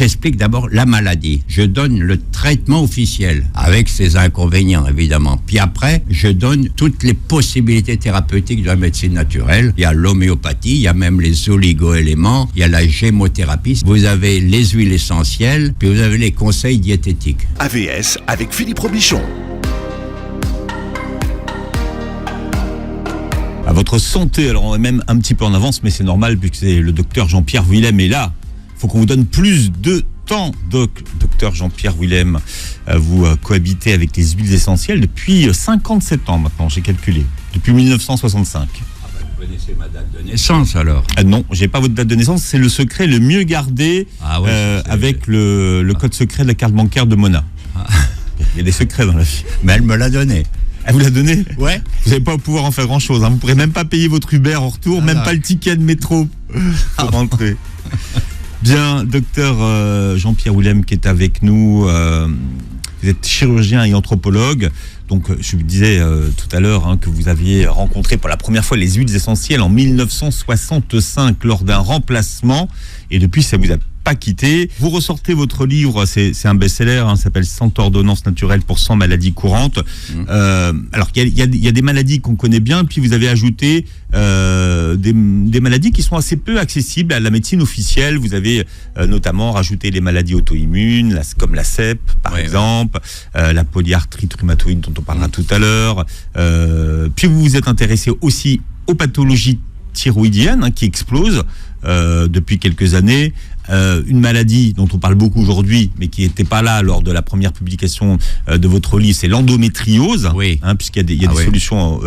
j'explique d'abord la maladie. Je donne le traitement officiel, avec ses inconvénients, évidemment. Puis après, je donne toutes les possibilités thérapeutiques de la médecine naturelle. Il y a l'homéopathie, il y a même les oligo-éléments, il y a la gémothérapie. Vous avez les huiles essentielles, puis vous avez les conseils diététiques. AVS avec Philippe Robichon. À votre santé, alors on est même un petit peu en avance, mais c'est normal puisque c'est le docteur Jean-Pierre Willem est là. Il faut qu'on vous donne plus de temps, docteur Jean-Pierre Willem. Vous cohabitez avec les huiles essentielles depuis 57 ans maintenant, j'ai calculé, depuis 1965. Vous connaissez ma date de naissance alors? Non, j'ai pas votre date de naissance, c'est le secret le mieux gardé avec le code secret de la carte bancaire de Mona. Il y a des secrets dans la vie. Mais elle me l'a donné. Elle vous l'a donné? Ouais. Vous n'allez pas pouvoir en faire grand-chose. Hein. Vous ne pourrez même pas payer votre Uber en retour, même pas le ticket de métro pour rentrer. Bien, docteur Jean-Pierre Willem qui est avec nous. Vous êtes chirurgien et anthropologue. Donc, je vous disais tout à l'heure que vous aviez rencontré pour la première fois les huiles essentielles en 1965 lors d'un remplacement. Et depuis, ça vous a pas quitté. Vous ressortez votre livre, c'est un best-seller, s'appelle 100 ordonnances naturelles pour 100 maladies courantes. Alors, il y a des maladies qu'on connaît bien, puis vous avez ajouté des maladies qui sont assez peu accessibles à la médecine officielle. Vous avez notamment rajouté les maladies auto-immunes, comme la CEP, par exemple, la polyarthrite rhumatoïde dont on parlera tout à l'heure. Puis vous vous êtes intéressé aussi aux pathologies thyroïdiennes qui explosent depuis quelques années. Une maladie dont on parle beaucoup aujourd'hui, mais qui n'était pas là lors de la première publication de votre livre, c'est l'endométriose, puisqu'il y a des solutions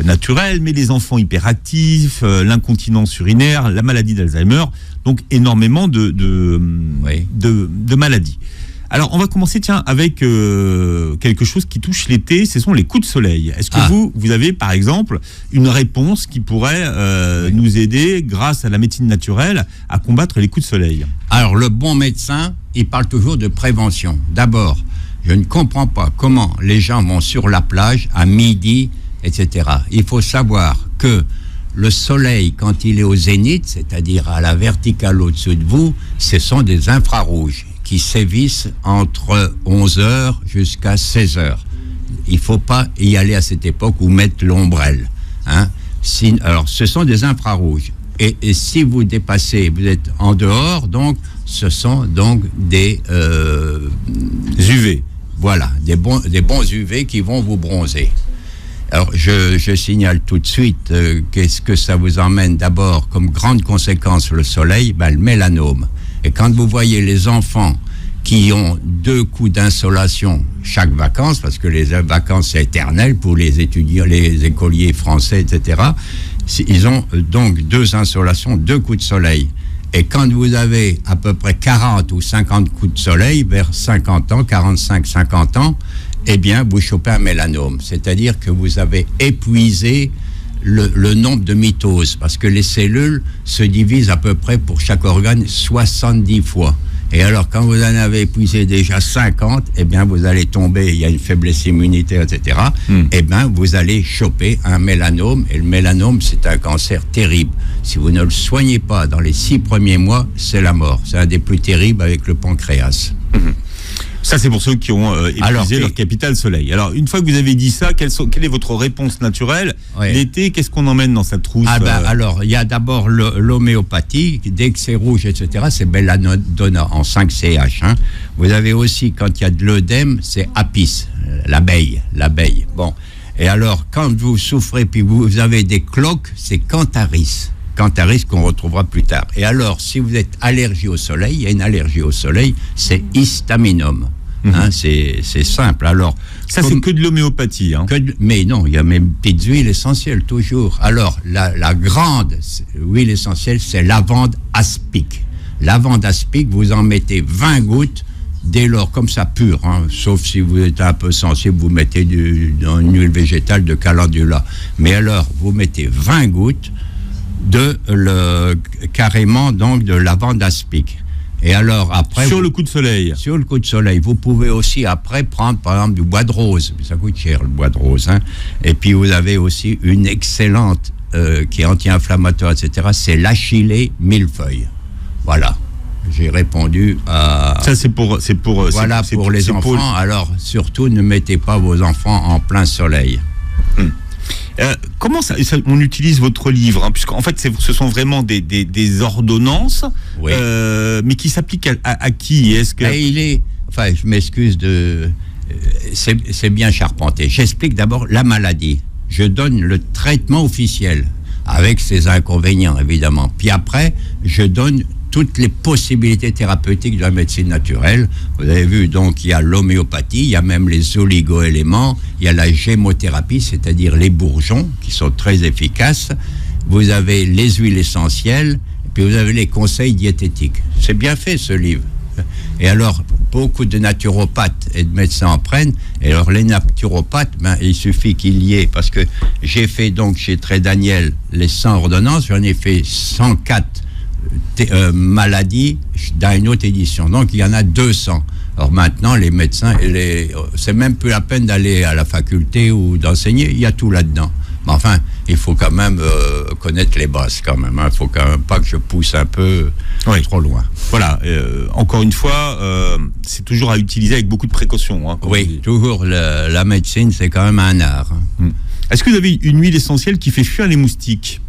naturelles, mais les enfants hyperactifs, l'incontinence urinaire, la maladie d'Alzheimer, donc énormément de maladies. Alors, on va commencer, avec quelque chose qui touche l'été, ce sont les coups de soleil. Est-ce que vous avez, par exemple, une réponse qui pourrait nous aider, grâce à la médecine naturelle, à combattre les coups de soleil? Alors, le bon médecin, il parle toujours de prévention. D'abord, je ne comprends pas comment les gens vont sur la plage à midi, etc. Il faut savoir que le soleil, quand il est au zénith, c'est-à-dire à la verticale au-dessus de vous, ce sont des infrarouges qui sévissent entre 11h jusqu'à 16h. Il ne faut pas y aller à cette époque ou mettre l'ombrelle. Alors, ce sont des infrarouges. Et si vous dépassez, vous êtes en dehors, donc, ce sont donc des UV. Voilà, des bons UV qui vont vous bronzer. Alors, je signale tout de suite qu'est-ce que ça vous emmène d'abord comme grande conséquence le soleil, le mélanome. Et quand vous voyez les enfants qui ont 2 coups d'insolation chaque vacances, parce que les vacances c'est éternel pour les étudiants, les écoliers français, etc., ils ont donc 2 insolations, 2 coups de soleil. Et quand vous avez à peu près 40 ou 50 coups de soleil, vers 50 ans, 45-50 ans, eh bien, vous chopez un mélanome. C'est-à-dire que vous avez épuisé le nombre de mitoses, parce que les cellules se divisent à peu près pour chaque organe 70 fois. Et alors, quand vous en avez épuisé déjà 50, eh bien, vous allez tomber, il y a une faiblesse immunitaire, etc. Eh bien, vous allez choper un mélanome. Et le mélanome, c'est un cancer terrible. Si vous ne le soignez pas dans les 6 premiers mois, c'est la mort. C'est un des plus terribles avec le pancréas. Ça, c'est pour ceux qui ont épuisé leur capital soleil. Alors, une fois que vous avez dit ça, quelle est votre réponse naturelle? L'été, qu'est-ce qu'on emmène dans cette trousse? Alors, il y a d'abord l'homéopathie. Dès que c'est rouge, etc., c'est belladonna en 5CH. Vous avez aussi, quand il y a de l'œdème, c'est apis, l'abeille. Bon. Et alors, quand vous souffrez, puis vous avez des cloques, c'est cantharis. Cantharis qu'on retrouvera plus tard. Et alors, si vous êtes allergique au soleil, il y a une allergie au soleil, c'est histaminum. C'est simple. Alors, ça, c'est que de l'homéopathie. Mais non, il y a même petites huiles essentielles, toujours. Alors, la grande huile essentielle, c'est lavande aspic. Lavande aspic, vous en mettez 20 gouttes, dès lors, comme ça, pur, sauf si vous êtes un peu sensible, vous mettez une huile végétale de calendula. Mais alors, vous mettez 20 gouttes, carrément donc de lavande aspic. Et alors après sur le coup de soleil. Sur le coup de soleil, vous pouvez aussi après prendre par exemple du bois de rose. Ça coûte cher le bois de rose. Et puis vous avez aussi une excellente qui est anti-inflammatoire, etc. C'est l'achillée millefeuille. Voilà. j'ai répondu à... Ça, c'est pour Voilà, c'est pour les c'est enfants. Alors, surtout, ne mettez pas vos enfants en plein soleil. Comment on utilise votre livre, hein, puisqu'en fait ce sont vraiment des ordonnances, Oui. Mais qui s'appliquent à qui? Est-ce que Enfin, je m'excuse c'est bien charpenté. J'explique d'abord la maladie. Je donne le traitement officiel avec ses inconvénients, évidemment. Puis après, je donne toutes les possibilités thérapeutiques de la médecine naturelle. Vous avez vu, donc, il y a l'homéopathie, il y a même les oligo-éléments, il y a la gémothérapie, c'est-à-dire les bourgeons, qui sont très efficaces. Vous avez les huiles essentielles, et puis vous avez les conseils diététiques. C'est bien fait, ce livre. Et alors, beaucoup de naturopathes et de médecins en prennent. Et alors, les naturopathes, il suffit qu'il y ait, parce que j'ai fait donc chez Très Daniel les 100 ordonnances, j'en ai fait 104 maladies dans une autre édition. Donc, il y en a 200. Alors maintenant, les médecins, c'est même plus la peine d'aller à la faculté ou d'enseigner, il y a tout là-dedans. Mais enfin, il faut quand même connaître les bases quand même. Il faut quand même pas que je pousse un peu trop loin. Voilà, encore une fois, c'est toujours à utiliser avec beaucoup de précautions. Hein, oui, toujours, la médecine, c'est quand même un art. Hein. Est-ce que vous avez une huile essentielle qui fait fuir les moustiques?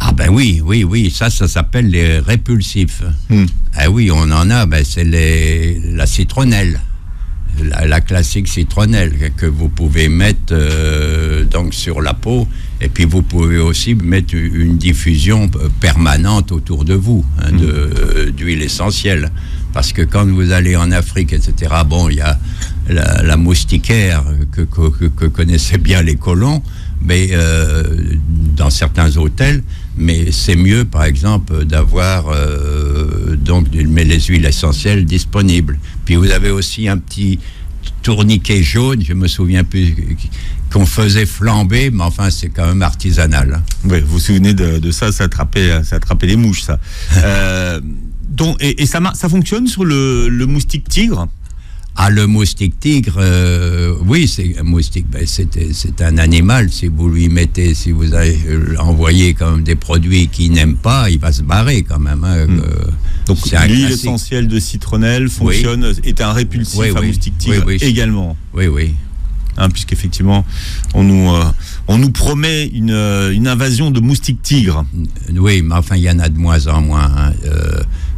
Ah ben oui, ça s'appelle les répulsifs. Ah oui, on en a, c'est la citronnelle, la classique citronnelle que vous pouvez mettre donc sur la peau, et puis vous pouvez aussi mettre une diffusion permanente autour de vous d'huile essentielle. Parce que quand vous allez en Afrique, etc., il y a la moustiquaire que connaissaient bien les colons, mais dans certains hôtels, mais c'est mieux, par exemple, d'avoir les huiles essentielles disponibles. Puis vous avez aussi un petit tourniquet jaune, je me souviens plus, qu'on faisait flamber, mais enfin c'est quand même artisanal. Hein. Oui, vous vous souvenez de ça, ça attrapait les mouches, ça. Et ça fonctionne sur le moustique tigre? Ah, le moustique tigre, oui, c'est un moustique. C'est un animal. Si vous envoyez quand même des produits qu'il n'aime pas, il va se barrer quand même. Hein, donc l'huile essentielle de citronnelle fonctionne, est un répulsif à moustique tigre également. Oui. Hein, puisqu'effectivement, on nous promet une invasion de moustiques tigres. Oui, mais enfin, il y en a de moins en moins. Hein.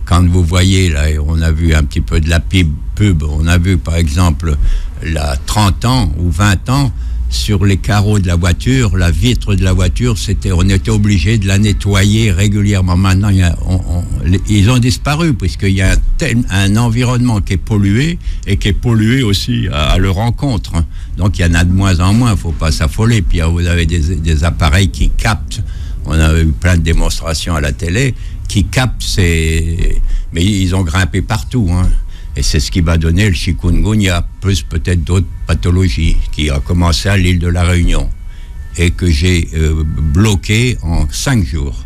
Quand vous voyez, là, on a vu un petit peu de la pub, on a vu par exemple, 30 ans ou 20 ans, sur les carreaux de la voiture, la vitre de la voiture, on était obligé de la nettoyer régulièrement. Maintenant, ils ont disparu, puisqu'il y a un environnement qui est pollué, et qui est pollué aussi à leur encontre. Hein. Donc il y en a de moins en moins, il ne faut pas s'affoler. Puis vous avez des appareils qui captent, on a eu plein de démonstrations à la télé, qui captent mais ils ont grimpé partout, hein. Et c'est ce qui va donner le chikungunya, plus peut-être d'autres pathologies, qui a commencé à l'île de la Réunion et que j'ai bloqué en 5 jours.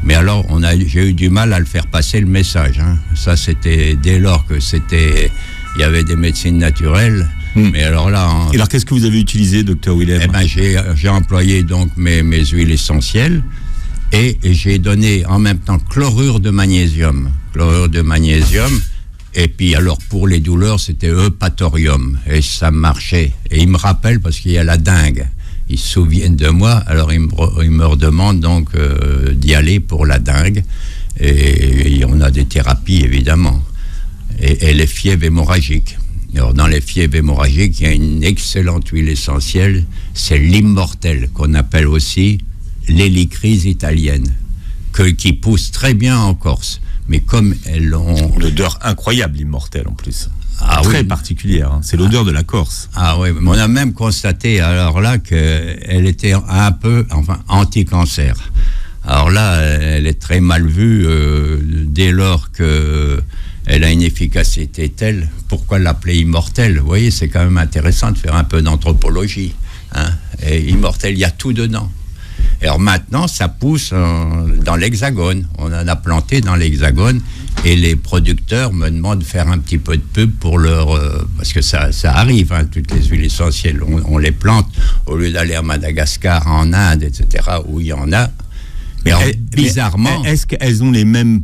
Mais alors, j'ai eu du mal à le faire passer le message. Hein. Ça, c'était dès lors que il y avait des médecines naturelles. Mais alors là... Et alors, qu'est-ce que vous avez utilisé, docteur Willem? J'ai employé donc mes huiles essentielles. Et j'ai donné en même temps chlorure de magnésium. Et puis alors pour les douleurs, c'était eupatorium. Et ça marchait. Et ils me rappellent parce qu'il y a la dengue. Ils se souviennent de moi. Alors ils me redemandent donc d'y aller pour la dengue. Et on a des thérapies évidemment. Et les fièvres hémorragiques. Alors dans les fièvres hémorragiques, il y a une excellente huile essentielle. C'est l'immortel qu'on appelle aussi l'hélicryse italienne, qui pousse très bien en Corse, mais comme elles ont... L'odeur incroyable, l'immortel en plus. Très particulière, hein. C'est l'odeur de la Corse. Ah oui, on a même constaté alors là qu'elle était un peu anti-cancer. Alors là, elle est très mal vue dès lors qu'elle a une efficacité telle. Pourquoi l'appeler immortelle? Vous voyez, c'est quand même intéressant de faire un peu d'anthropologie. Hein. Et immortel, il y a tout dedans. Alors maintenant, ça pousse dans l'Hexagone. On en a planté dans l'Hexagone et les producteurs me demandent de faire un petit peu de pub pour leur... parce que ça arrive, hein, toutes les huiles essentielles. On les plante au lieu d'aller à Madagascar, en Inde, etc., où il y en a. Mais bizarrement... Est-ce qu'elles ont les mêmes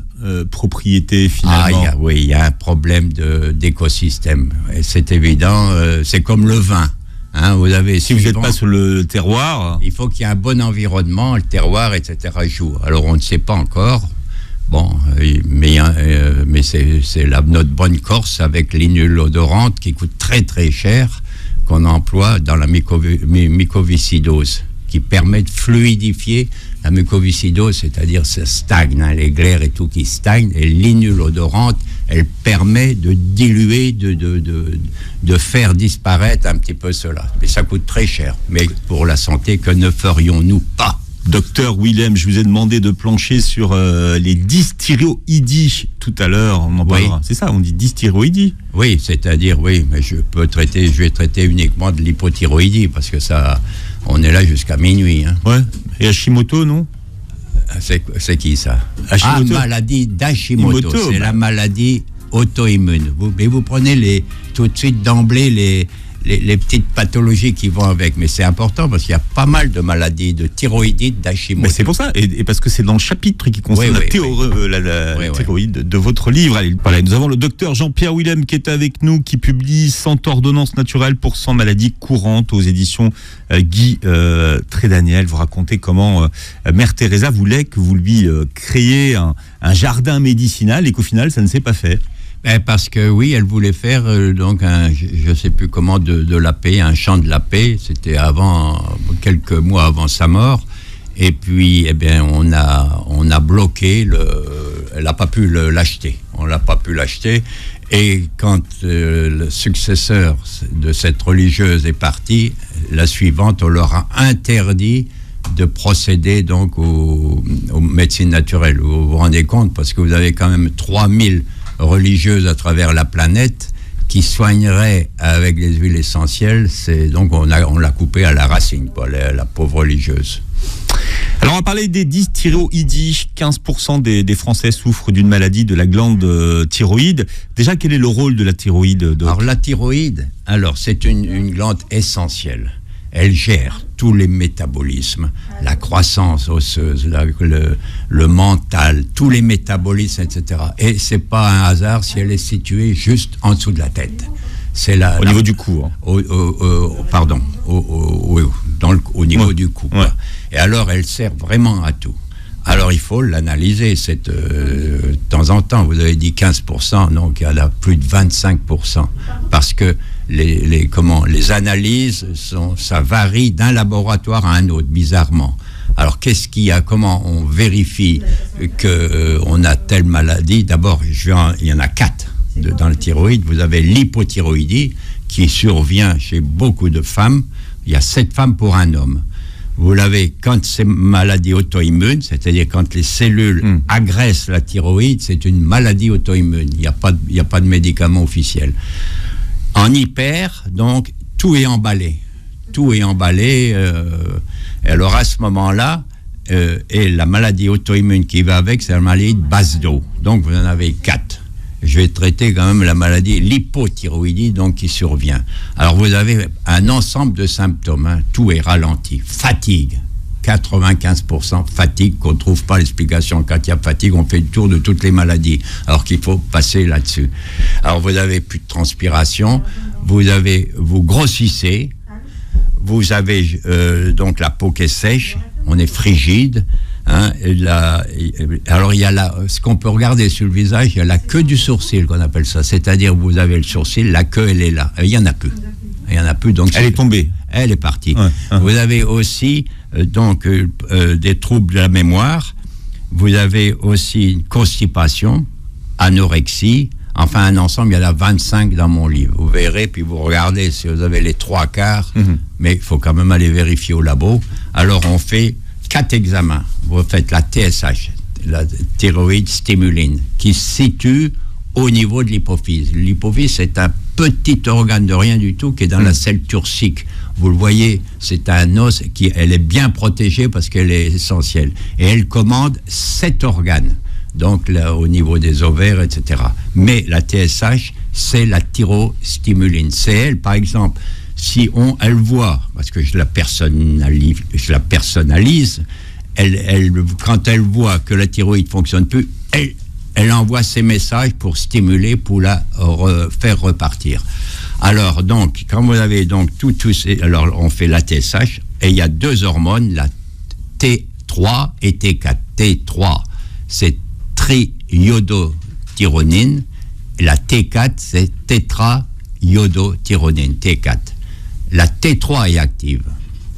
propriétés finalement? Il y a un problème d'écosystème. Et c'est évident, c'est comme le vin. Hein, si vous n'êtes pas sur le terroir... Il faut qu'il y ait un bon environnement, le terroir, etc. joue. Alors on ne sait pas encore. Bon, mais c'est notre bonne Corse avec l'inule odorante qui coûte très très cher, qu'on emploie dans la mycoviscidose, qui permet de fluidifier la mucoviscidose, c'est-à-dire ça stagne, hein, les glaires et tout qui stagne, et l'inule odorante, elle permet de diluer, de faire disparaître un petit peu cela. Mais ça coûte très cher. Mais pour la santé, que ne ferions-nous pas? Docteur Willem, je vous ai demandé de plancher sur les dysthyroïdies tout à l'heure. On en parlera. Oui. C'est ça, on dit dysthyroïdie. Oui, c'est-à-dire, mais je vais traiter uniquement de l'hypothyroïdie parce que ça, on est là jusqu'à minuit. Hein. Ouais. Et Hashimoto, non? C'est qui ça? Hashimoto. Maladie d'Hashimoto. C'est la maladie auto-immune. Vous prenez tout de suite d'emblée les petites pathologies qui vont avec. Mais c'est important parce qu'il y a pas mal de maladies de thyroïdite, d'Hashimoto. Mais c'est pour ça, et parce que c'est dans le chapitre qui concerne la thyroïde de votre livre. Allez, nous avons le docteur Jean-Pierre Willem qui est avec nous, qui publie 100 ordonnances naturelles pour 100 maladies courantes aux éditions Guy Trédaniel. Vous racontez comment Mère Teresa voulait que vous lui créiez un jardin médicinal et qu'au final, ça ne s'est pas fait. Parce que oui, elle voulait faire donc je ne sais plus comment, de la paix, un chant de la paix. C'était quelques mois avant sa mort. Et puis, on a bloqué elle n'a pas pu l'acheter. On l'a pas pu l'acheter. Et quand le successeur de cette religieuse est parti, la suivante, on leur a interdit de procéder donc aux médecines naturelles. Vous vous rendez compte, parce que vous avez quand même 3000 religieuses à travers la planète qui soigneraient avec les huiles essentielles. Donc on l'a coupé à la racine, la pauvre religieuse. Alors on va parler des dysthyroïdies. 15% des Français souffrent d'une maladie de la glande thyroïde. Déjà, quel est le rôle de la thyroïde? Alors la thyroïde, c'est une glande essentielle. Elle gère tous les métabolismes, la croissance osseuse, le mental, tous les métabolismes, etc. Et c'est pas un hasard si elle est située juste en dessous de la tête. C'est au niveau du cou. Hein. Au niveau du cou. Ouais. Et alors, elle sert vraiment à tout. Alors, il faut l'analyser. De temps en temps, vous avez dit 15%, donc il y en a plus de 25%. Parce que les analyses, ça varie d'un laboratoire à un autre, bizarrement. Alors, comment on vérifie qu'on a telle maladie? D'abord, il y en a 4 dans le thyroïde. Vous avez l'hypothyroïdie qui survient chez beaucoup de femmes. Il y a 7 femmes pour un homme. Vous l'avez quand c'est maladie auto-immune, c'est-à-dire quand les cellules agressent la thyroïde, c'est une maladie auto-immune. Il n'y a pas de médicament officiel. En hyper, donc, tout est emballé. Alors, à ce moment-là, et la maladie auto-immune qui va avec, c'est la maladie de base d'eau. Donc, vous en avez 4. Je vais traiter quand même la maladie, l'hypothyroïdie, donc, qui survient. Alors, vous avez un ensemble de symptômes. Hein. Tout est ralenti. Fatigue. 95% fatigue, qu'on ne trouve pas l'explication. Quand il y a fatigue, on fait le tour de toutes les maladies, alors qu'il faut passer là-dessus. Alors, vous avez plus de transpiration, vous grossissez, vous avez donc la peau qui est sèche, on est frigide. Hein, alors, il y a ce qu'on peut regarder sur le visage, il y a la queue du sourcil, qu'on appelle ça. C'est-à-dire, vous avez le sourcil, la queue, elle est là. Il n'y en a plus. Donc elle est tombée. Elle est partie. Ouais. Vous avez aussi des troubles de la mémoire. Vous avez aussi une constipation, anorexie. Enfin, un ensemble, il y en a 25 dans mon livre. Vous verrez, puis vous regardez si vous avez les 3/4. Mais il faut quand même aller vérifier au labo. Alors, on fait 4 examens. Vous faites la TSH, la thyroïde stimuline, qui se situe au niveau de l'hypophyse. L'hypophyse, c'est un petit organe de rien du tout qui est dans la selle turcique. Vous le voyez, c'est un os elle est bien protégée parce qu'elle est essentielle. Et elle commande 7 organes, donc là, au niveau des ovaires, etc. Mais la TSH, c'est la thyrostimuline. C'est elle, par exemple, si elle voit, parce que je la personnalise, quand elle voit que la thyroïde fonctionne plus, elle envoie ses messages pour stimuler, pour la faire repartir. Alors, donc, quand vous avez donc tous ces... Alors, on fait la TSH, et il y a 2 hormones, la T3 et T4. T3, c'est triiodothyronine, et la T4, c'est tétraiodothyronine, T4. La T3 est active.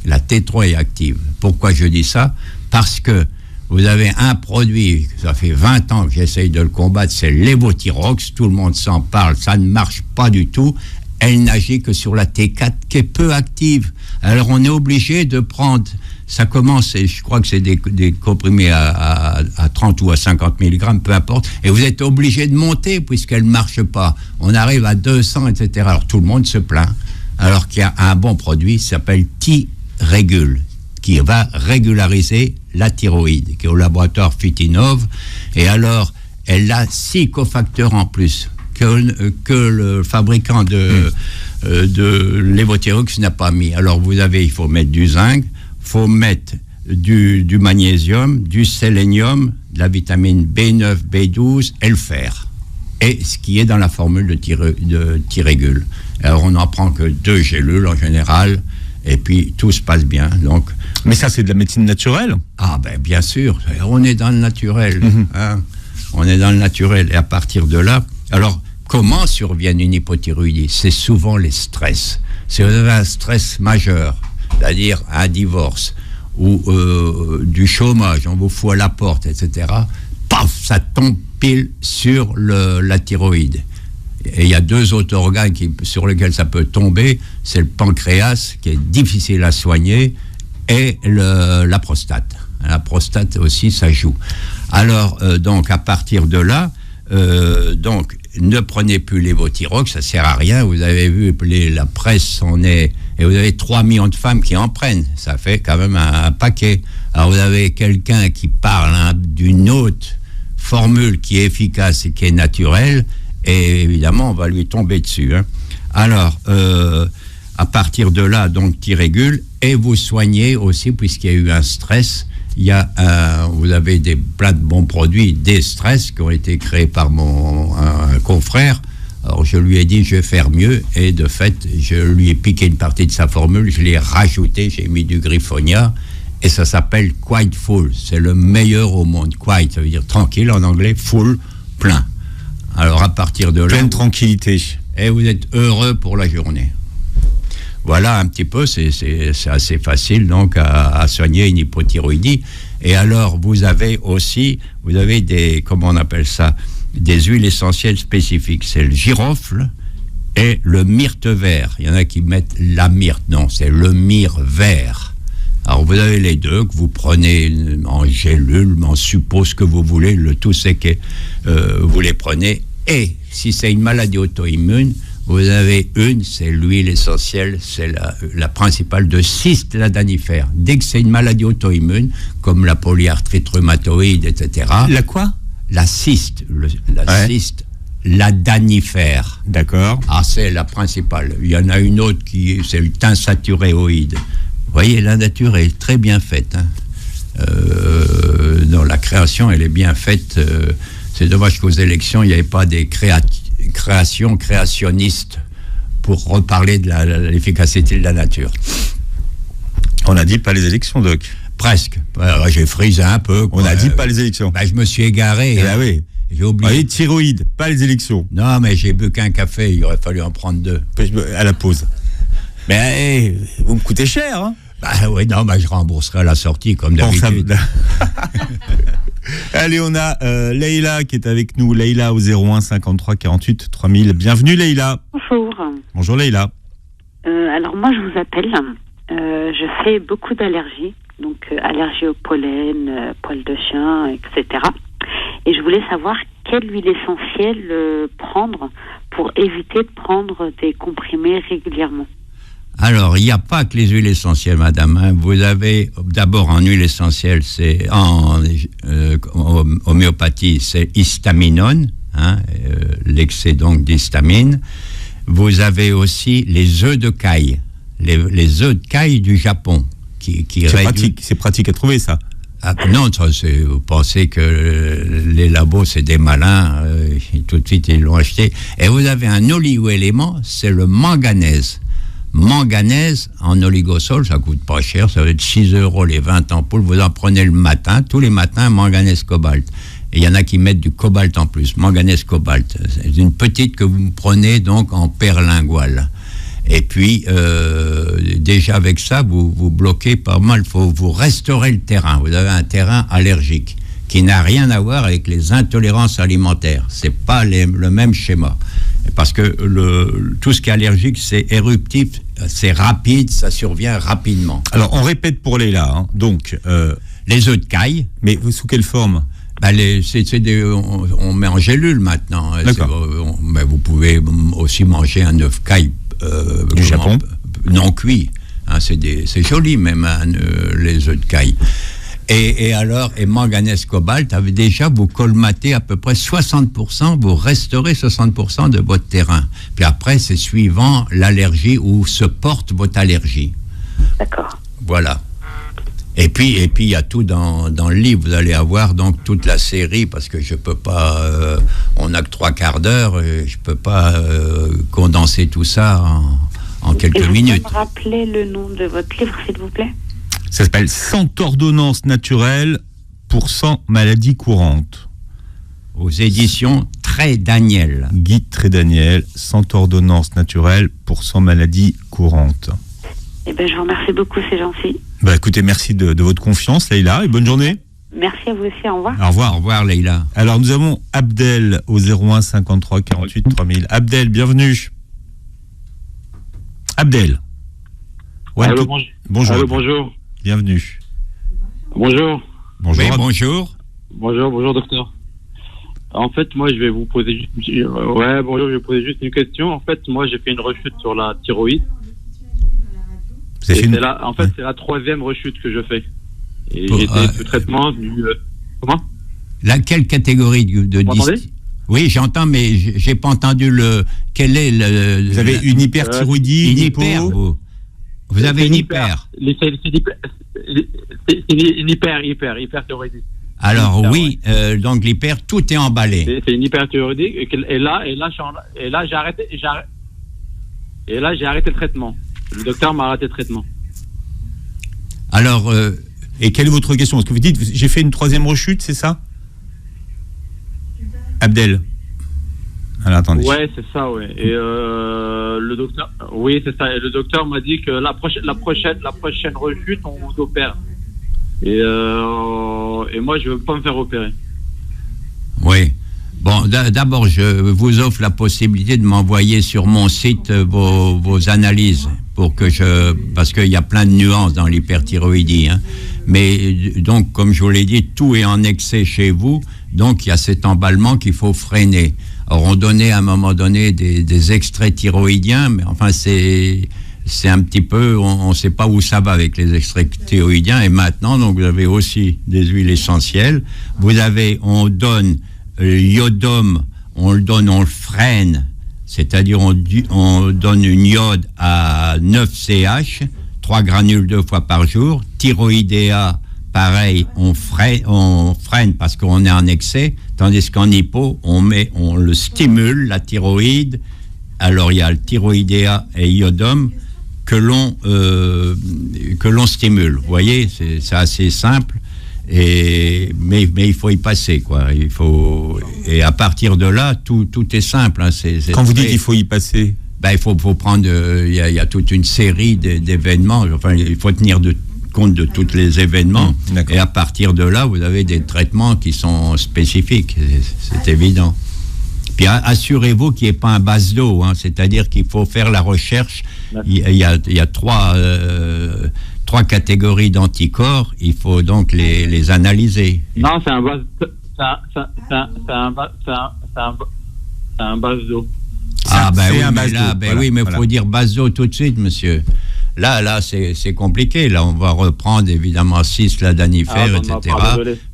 La T3 est active. Pourquoi je dis ça? Parce que vous avez un produit, ça fait 20 ans que j'essaye de le combattre, c'est l'évothyrox, tout le monde s'en parle, ça ne marche pas du tout. Elle n'agit que sur la T4 qui est peu active. Alors on est obligé de prendre, ça commence, et je crois que c'est des comprimés à 30 ou à 50 mg, peu importe, et vous êtes obligé de monter puisqu'elle ne marche pas. On arrive à 200, etc. Alors tout le monde se plaint, alors qu'il y a un bon produit qui s'appelle T-Régule, qui va régulariser la thyroïde, qui est au laboratoire Fitinov, et alors elle a 6 cofacteurs en plus que le fabricant de l'évothyrox n'a pas mis. Alors il faut mettre du zinc, il faut mettre du magnésium, du sélénium, de la vitamine B9, B12 et le fer. Et ce qui est dans la formule de Thyrégule. Alors on n'en prend que 2 gélules en général, et puis tout se passe bien. Donc, mais ça, c'est de la médecine naturelle? Ah ben bien sûr, on est dans le naturel. Hein. On est dans le naturel. Et à partir de là, alors comment survient une hypothyroïdie? C'est souvent les stress. Si vous avez un stress majeur, c'est-à-dire un divorce ou du chômage, on vous fout à la porte, etc., paf, ça tombe pile sur la thyroïde. Et il y a 2 autres organes sur lesquels ça peut tomber, c'est le pancréas, qui est difficile à soigner, et la prostate. La prostate aussi, ça joue. Alors, donc, à partir de là, donc, ne prenez plus l'évothyrox, ça sert à rien. Vous avez vu, la presse en est... Et vous avez 3 millions de femmes qui en prennent. Ça fait quand même un paquet. Alors, vous avez quelqu'un qui parle d'une autre formule qui est efficace et qui est naturelle, et évidemment, on va lui tomber dessus. Hein. Alors, à partir de là, donc, Thyrégule, et vous soignez aussi, puisqu'il y a eu un stress. Vous avez plein de bons produits, des stress qui ont été créés par un confrère. Alors je lui ai dit je vais faire mieux, et de fait je lui ai piqué une partie de sa formule, je l'ai rajouté, j'ai mis du griffonia, et ça s'appelle Quite Full. C'est le meilleur au monde. Quite, ça veut dire tranquille en anglais, full, plein. Alors à partir de là, pleine tranquillité, et vous êtes heureux pour la journée. Voilà un petit peu, c'est assez facile donc à soigner une hypothyroïdie. Et alors vous avez comment on appelle ça, des huiles essentielles spécifiques. C'est le girofle et le myrte vert. Il y en a qui mettent la myrte, non, c'est le myrrhe vert. Alors vous avez les deux que vous prenez en gélule, en suppôt, ce que vous voulez. Le tout c'est que vous les prenez. Et si c'est une maladie auto-immune, vous avez c'est l'huile essentielle, c'est la principale de cistelladanifère. Dès que c'est une maladie auto-immune, comme la polyarthrite rhumatoïde, etc. La quoi? La cyste, cistelladanifère. D'accord. Ah, c'est la principale. Il y en a une autre c'est le thinsaturéoïde. Vous voyez, la nature est très bien faite. Hein. Dans la création, elle est bien faite. C'est dommage qu'aux élections, il n'y avait pas des créationnistes pour reparler de l'efficacité de la nature. On n'a dit pas les élections, Doc. Presque. J'ai frisé un peu. On n'a dit pas les élections. Je me suis égaré. Oui. J'ai oublié. Les thyroïdes, pas les élections. Non, mais j'ai bu qu'un café. Il aurait fallu en prendre 2. À la pause. Mais vous me coûtez cher, hein? Oui, non, je rembourserai à la sortie, comme d'habitude. Allez, on a Leïla qui est avec nous. Leïla au 01 53 48 3000. Bienvenue, Leïla. Bonjour. Bonjour, Leïla. Alors, moi, je vous appelle. Je fais beaucoup d'allergies. Donc, allergie au pollen, poils de chien, etc. Et je voulais savoir quelle huile essentielle prendre pour éviter de prendre des comprimés régulièrement. Alors, il n'y a pas que les huiles essentielles, madame. Hein. Vous avez d'abord en huile essentielle, c'est en homéopathie, c'est histaminone, hein, l'excès donc d'histamine. Vous avez aussi les œufs de caille, les œufs de caille du Japon. C'est pratique à trouver, ça. Ah, non, vous pensez que les labos, c'est des malins, tout de suite ils l'ont acheté. Et vous avez un oligo-élément, c'est le manganèse. Manganèse en oligosol, ça coûte pas cher, ça va être 6 € les 20 ampoules. Vous en prenez le matin, tous les matins, manganèse cobalt. Et il y en a qui mettent du cobalt en plus, manganèse cobalt. C'est une petite que vous prenez donc en perlingual. Et puis, déjà avec ça, vous bloquez pas mal, vous restaurez le terrain. Vous avez un terrain allergique qui n'a rien à voir avec les intolérances alimentaires. C'est pas le même schéma. Parce que tout ce qui est allergique, c'est éruptif, c'est rapide, ça survient rapidement. Alors, on répète pour Leïla. Hein. Donc, les œufs de caille. Mais sous quelle forme? On met en gélule maintenant. Mais vous pouvez aussi manger un œuf caille du Japon non cuit. Hein, c'est joli même, hein, les œufs de caille. Et manganèse cobalt, déjà vous colmatez à peu près 60%, vous restaurez 60% de votre terrain. Puis après, c'est suivant l'allergie où se porte votre allergie. D'accord. Voilà. Et puis il y a tout dans le livre. Vous allez avoir donc toute la série, parce que je peux pas. On n'a que 3/4 d'heure. Je peux pas condenser tout ça en quelques minutes. Vous pouvez me rappeler le nom de votre livre, s'il vous plaît? Ça s'appelle 100 ordonnances naturelles pour 100 maladies courantes. Aux éditions Trédaniel. Guy Trédaniel, 100 ordonnances naturelles pour 100 maladies courantes. Eh bien, je vous remercie beaucoup, c'est gentil. Bah écoutez, merci de votre confiance, Leïla, et bonne journée. Merci à vous aussi, au revoir. Au revoir. Au revoir, Leïla. Alors, nous avons Abdel au 01 53 48 3000. Abdel, bienvenue. Abdel. Allô, bonjour. Allô, bonjour. Bienvenue. Bonjour. Bonjour. Oui, bonjour. Bonjour, docteur. En fait, moi, je vais vous poser juste bonjour, je vais vous poser juste une question. En fait, moi, j'ai fait une rechute sur la thyroïde. C'est la 3e rechute que je fais. Et j'ai été sous traitement du... comment? Quelle catégorie de Vous m'entendez? Oui, j'entends, mais j'ai pas entendu quel est le... Vous avez une hyperthyroïdie, une hyper, vous avez une hyper. C'est une hyperthyroïdie. Alors oui, donc l'hyper, tout est emballé. C'est une hyperthyroïdie. Et là, j'ai arrêté le traitement. Le docteur m'a arrêté le traitement. Alors, et quelle est votre question? Est-ce que vous dites, j'ai fait une 3e rechute, c'est ça? Abdel. Alors, attendez. Ouais, c'est ça, ouais. Et le docteur, oui, c'est ça. Et le docteur m'a dit que la prochaine rechute, on vous opère. Et moi, je veux pas me faire opérer. Oui. Bon, d'abord, je vous offre la possibilité de m'envoyer sur mon site vos analyses parce qu'il y a plein de nuances dans l'hyperthyroïdie. Hein. Mais donc, comme je vous l'ai dit, tout est en excès chez vous. Donc, il y a cet emballement qu'il faut freiner. Alors, on donnait à un moment donné des extraits thyroïdiens, mais enfin, c'est un petit peu, on ne sait pas où ça va avec les extraits thyroïdiens. Et maintenant, donc, vous avez aussi des huiles essentielles. On donne l'iodome, on le freine, c'est-à-dire on donne une iode à 9 CH, 3 granules 2 fois par jour. Thyroïdéa, pareil, on freine parce qu'on est en excès, tandis qu'en hypo, on le stimule, la thyroïde. Alors il y a le thyroïdéa et iodome que l'on stimule. Vous voyez, c'est assez simple. Mais il faut y passer, quoi. Et à partir de là, tout est simple. Hein. Quand vous dites qu'il faut y passer, il faut prendre. Il y a toute une série d'événements. Enfin, il faut tenir compte de tous les événements. Et à partir de là, vous avez des traitements qui sont spécifiques. C'est évident. Puis assurez-vous qu'il n'y ait pas un base d'eau. Hein. C'est-à-dire qu'il faut faire la recherche. Il y a 3 catégories d'anticorps, il faut donc les analyser. Non, c'est un base d'eau. Ah ben oui, mais il faut dire base d'eau tout de suite, monsieur. Là, c'est compliqué. Là, on va reprendre évidemment 6 ladanifères, etc.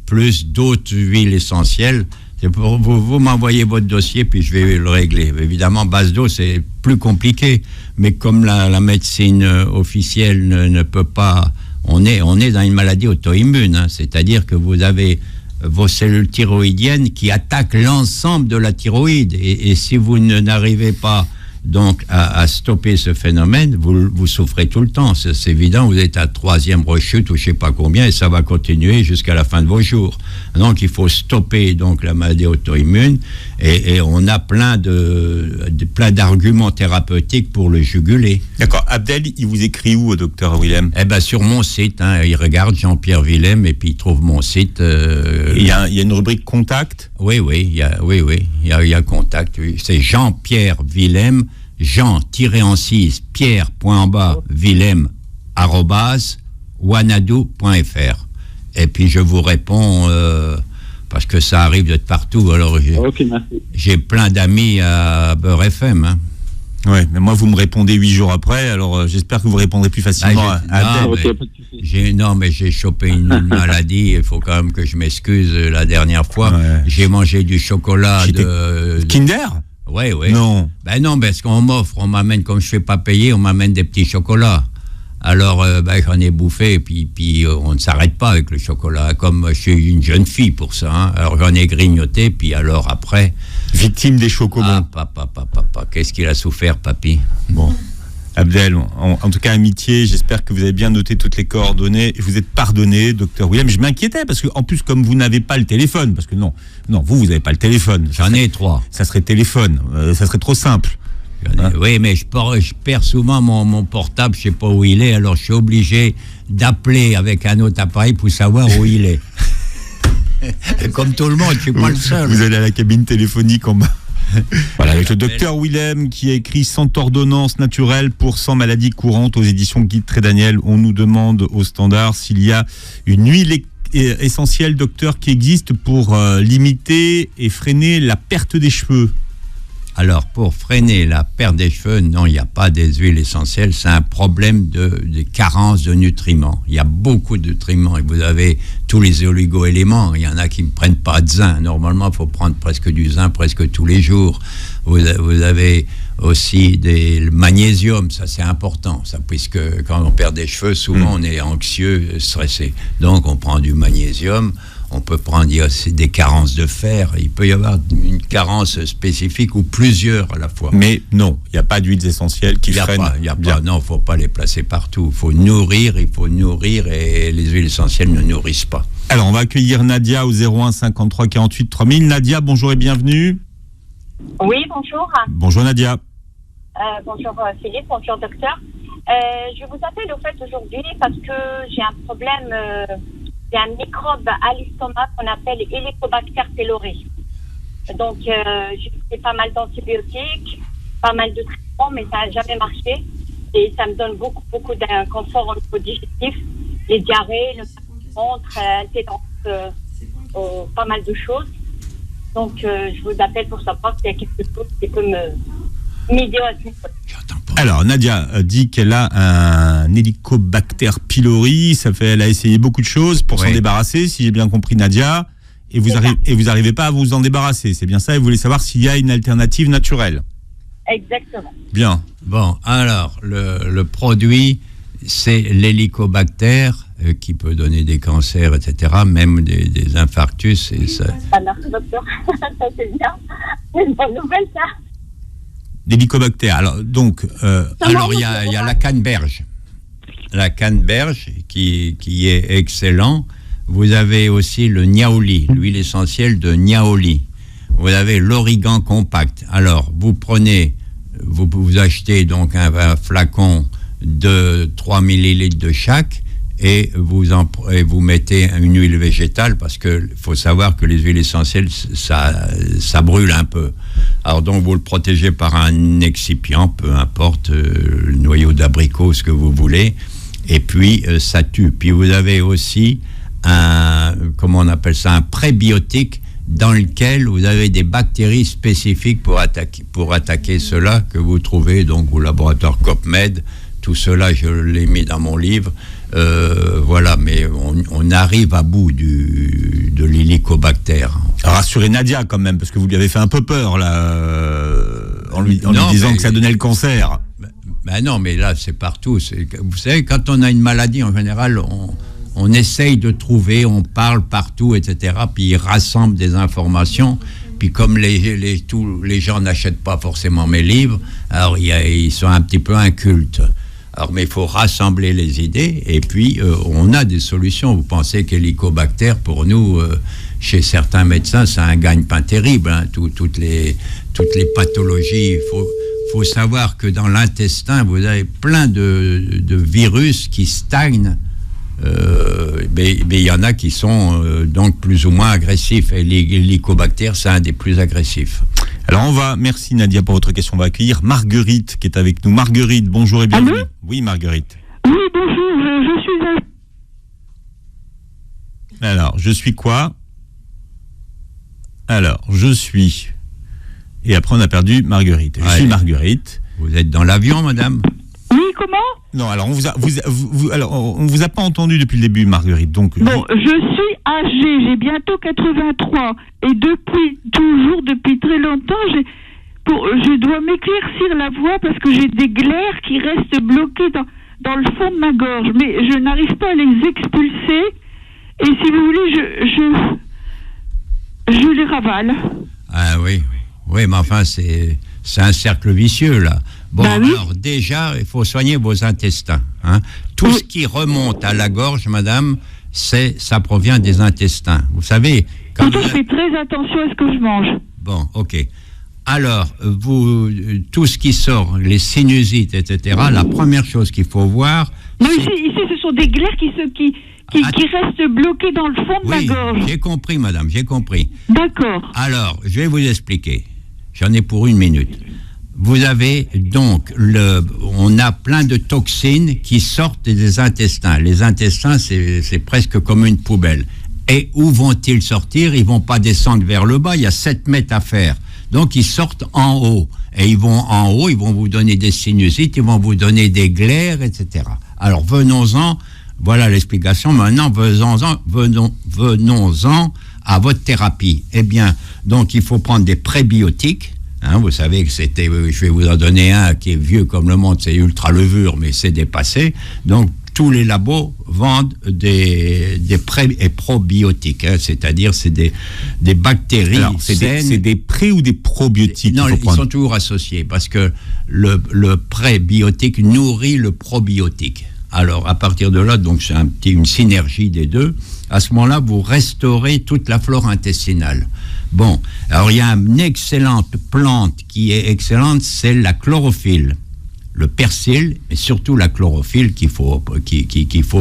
Plus d'autres huiles essentielles. C'est pour vous m'envoyez votre dossier, puis je vais le régler. Évidemment, base d'eau, c'est plus compliqué. Mais comme la médecine officielle ne peut pas on est dans une maladie auto-immune, hein, c'est-à-dire que vous avez vos cellules thyroïdiennes qui attaquent l'ensemble de la thyroïde. Et si vous n'arrivez pas donc à stopper ce phénomène, vous souffrez tout le temps. C'est évident, vous êtes à 3e rechute ou je ne sais pas combien, et ça va continuer jusqu'à la fin de vos jours. Donc il faut stopper donc la maladie auto-immune, et on a plein d'arguments thérapeutiques pour le juguler. D'accord. Abdel, il vous écrit où, docteur Willem? Eh ben sur mon site, hein, il regarde Jean-Pierre Willem et puis il trouve mon site. Il y a une rubrique contact. Oui, il y a contact. Oui. C'est Jean-Pierre Willem, Jean-en-6, Pierre.en-bas, Willem, @wanadoo.fr. Et puis je vous réponds, parce que ça arrive de partout. Alors j'ai plein d'amis à Beurre FM. Hein. Oui, mais moi vous me répondez 8 jours après, alors j'espère que vous répondrez plus facilement à Abdel. Mais j'ai chopé une maladie, il faut quand même que je m'excuse la dernière fois. Ouais. J'ai mangé du chocolat de Kinder. Oui. Non. Ben non, parce qu'on on m'amène, comme je ne fais pas payer, on m'amène des petits chocolats. Alors, j'en ai bouffé, et puis on ne s'arrête pas avec le chocolat, comme je suis une jeune fille pour ça. Hein. Alors, j'en ai grignoté, puis alors après... Victime des chocobons. Papa, qu'est-ce qu'il a souffert, papy? Bon. Abdel, en tout cas, amitié, j'espère que vous avez bien noté toutes les coordonnées et vous êtes pardonné, docteur Willem. Je m'inquiétais parce que, en plus, comme vous n'avez pas le téléphone, parce que non, vous n'avez pas le téléphone. J'en ai 3. Ça serait téléphone, ça serait trop simple. Oui, mais je perds souvent mon portable, je ne sais pas où il est, alors je suis obligé d'appeler avec un autre appareil pour savoir où il est. Comme tout le monde, je ne suis pas le seul. Vous allez à la cabine téléphonique en bas. Voilà, avec le docteur Willem qui a écrit 100 ordonnances naturelles pour 100 maladies courantes aux éditions Guide Trédaniel. On nous demande au standard s'il y a une huile essentielle, docteur, qui existe pour limiter et freiner la perte des cheveux. Alors, pour freiner la perte des cheveux, non, il n'y a pas des huiles essentielles. C'est un problème de carence de nutriments. Il y a beaucoup de nutriments et vous avez tous les oligo-éléments. Il y en a qui ne prennent pas de zinc. Normalement, il faut prendre presque du zinc presque tous les jours. Vous avez aussi le magnésium, ça c'est important, ça, puisque quand on perd des cheveux, souvent on est anxieux, stressé. Donc on prend du magnésium. On peut prendre aussi des carences de fer. Il peut y avoir une carence spécifique ou plusieurs à la fois. Mais non, il n'y a pas d'huiles essentielles qui freinent. Non, il ne faut pas les placer partout. Il faut nourrir et les huiles essentielles ne nourrissent pas. Alors, on va accueillir Nadia au 01 53 48 3000. Nadia, bonjour et bienvenue. Oui, bonjour. Bonjour Nadia. Bonjour Philippe, bonjour docteur. Je vous appelle au fait aujourd'hui parce que j'ai un problème... C'est un microbe à l'estomac qu'on appelle Helicobacter pylori. Donc, j'ai fait pas mal d'antibiotiques, pas mal de traitements, mais ça n'a jamais marché. Et ça me donne beaucoup d'inconfort au niveau digestif. Les diarrhées, le ventre, pas mal de choses. Donc, je vous appelle pour savoir s'il y a quelque chose qui peut m'aider à ce niveau. Alors, Nadia dit qu'elle a un Helicobacter pylori. Elle a essayé beaucoup de choses pour s'en débarrasser, si j'ai bien compris, Nadia. Et vous n'arrivez pas à vous en débarrasser. C'est bien ça, et vous voulez savoir s'il y a une alternative naturelle. Exactement. Bien. Bon, alors, le produit, c'est l'Helicobacter qui peut donner des cancers, etc., même des infarctus. Et ça... Merci, docteur. Ça, c'est bien. C'est une bonne nouvelle, ça. D'Helicobacter. Alors, donc... alors, il y a la canneberge. La canneberge, qui est excellent. Vous avez aussi le niaouli, l'huile essentielle de niaouli. Vous avez l'origan compact. Alors, vous achetez donc un flacon de 3 millilitres de chaque, et vous mettez une huile végétale, parce que faut savoir que les huiles essentielles, ça brûle un peu. Alors donc vous le protégez par un excipient, peu importe, le noyau d'abricot, ce que vous voulez, et puis ça tue. Puis vous avez aussi un prébiotique dans lequel vous avez des bactéries spécifiques pour attaquer cela, que vous trouvez donc au laboratoire COPMED. Tout cela, je l'ai mis dans mon livre. Voilà, mais on arrive à bout de l'Helicobacter. Rassurez Nadia quand même, parce que vous lui avez fait un peu peur là, en lui disant que ça donnait le cancer. Ben non, mais là, c'est partout. Vous savez, quand on a une maladie, en général, on essaye de trouver, on parle partout, etc. Puis ils rassemblent des informations. Puis comme tous les gens n'achètent pas forcément mes livres, alors ils sont un petit peu incultes. Alors, mais il faut rassembler les idées. Et puis, on a des solutions. Vous pensez qu'Hélicobacter, pour nous, chez certains médecins, c'est un gagne-pain terrible. Hein, toutes les pathologies. Il faut savoir que dans l'intestin, vous avez plein de virus qui stagnent. Mais il y en a qui sont donc plus ou moins agressifs. Et l'Hélicobacter, c'est un des plus agressifs. Alors merci Nadia pour votre question. On va accueillir Marguerite qui est avec nous. Marguerite, bonjour et bienvenue. Allô ? Oui, Marguerite. Oui, bonjour, je suis... Alors, je suis quoi ? Alors, je suis... Et après, on a perdu Marguerite. Je suis Marguerite. Vous êtes dans l'avion, madame ? Oui, comment ? Non, alors, on vous a pas entendu depuis le début, Marguerite. Donc, bon, je suis âgée, j'ai bientôt 83. Et depuis très longtemps, je dois m'éclaircir la voix parce que j'ai des glaires qui restent bloquées dans le fond de ma gorge. Mais je n'arrive pas à les expulser. Et si vous voulez, je les ravale. Ah oui, mais enfin, c'est un cercle vicieux, là. Bon, alors déjà, il faut soigner vos intestins. Hein. Tout ce qui remonte à la gorge, madame, ça provient des intestins. Vous savez... Pourtant, je fais très attention à ce que je mange. Bon, ok. Alors, tout ce qui sort, les sinusites, etc., la première chose qu'il faut voir... Non, ici, ce sont des glaires qui restent bloquées dans le fond de ma gorge. J'ai compris, madame, j'ai compris. D'accord. Alors, je vais vous expliquer. J'en ai pour 1 minute. Vous avez donc, on a plein de toxines qui sortent des intestins. Les intestins, c'est presque comme une poubelle. Et où vont-ils sortir ? Ils vont pas descendre vers le bas, il y a 7 mètres à faire. Donc, ils sortent en haut. Et ils vont en haut, ils vont vous donner des sinusites, ils vont vous donner des glaires, etc. Alors, venons-en, voilà l'explication. Maintenant, venons-en à votre thérapie. Eh bien, donc, il faut prendre des prébiotiques. Hein, vous savez que je vais vous en donner un qui est vieux comme le monde, c'est ultra levure, mais c'est dépassé. Donc, tous les labos vendent des pré- et probiotiques, hein, c'est-à-dire c'est des bactéries. Alors, c'est des pré- ou des probiotiques? Non, ils sont toujours associés parce que le prébiotique nourrit le probiotique. Alors, à partir de là, donc c'est une synergie des deux. À ce moment-là, vous restaurez toute la flore intestinale. Bon, alors il y a une excellente plante qui est excellente, c'est la chlorophylle. Le persil, mais surtout la chlorophylle qu'il faut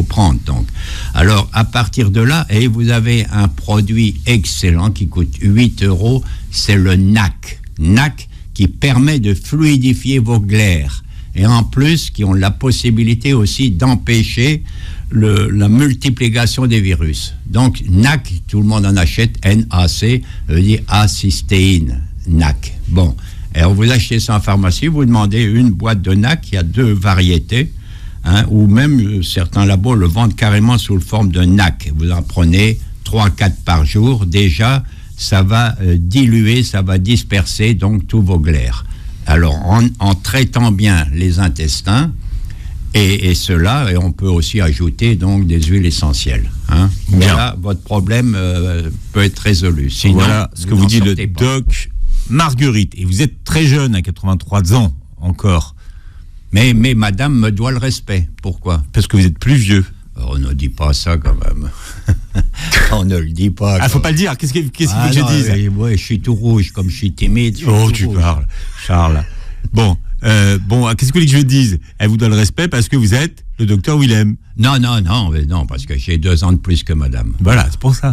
prendre. Donc, alors à partir de là, et vous avez un produit excellent qui coûte 8 €, c'est le NAC. NAC qui permet de fluidifier vos glaires. Et en plus, qui ont la possibilité aussi d'empêcher la multiplication des virus. Donc, NAC, tout le monde en achète, NAC, veut dire acystéine, NAC. Bon, alors vous achetez ça en pharmacie, vous demandez une boîte de NAC, il y a 2 variétés, hein, ou même certains labos le vendent carrément sous forme de NAC. Vous en prenez 3-4 par jour, déjà, ça va diluer, ça va disperser donc tous vos glaires. Alors, en traitant bien les intestins, et cela, et on peut aussi ajouter donc des huiles essentielles. Hein. Voilà, votre problème peut être résolu. Sinon, voilà ce que vous dit le doc Marguerite. Et vous êtes très jeune, à 83 ans encore. Mais madame me doit le respect. Pourquoi ? Parce que vous êtes plus vieux. On ne dit pas ça quand même. On ne le dit pas. Ah, faut pas le dire. Qu'est-ce qu'il faut que je dise ? Ouais, je suis tout rouge, comme je suis timide. Tu parles, Charles. Bon, qu'est-ce que vous voulez que je dise ? Elle vous donne le respect parce que vous êtes le docteur Willem. Non, parce que j'ai 2 ans de plus que madame. Voilà, c'est pour ça.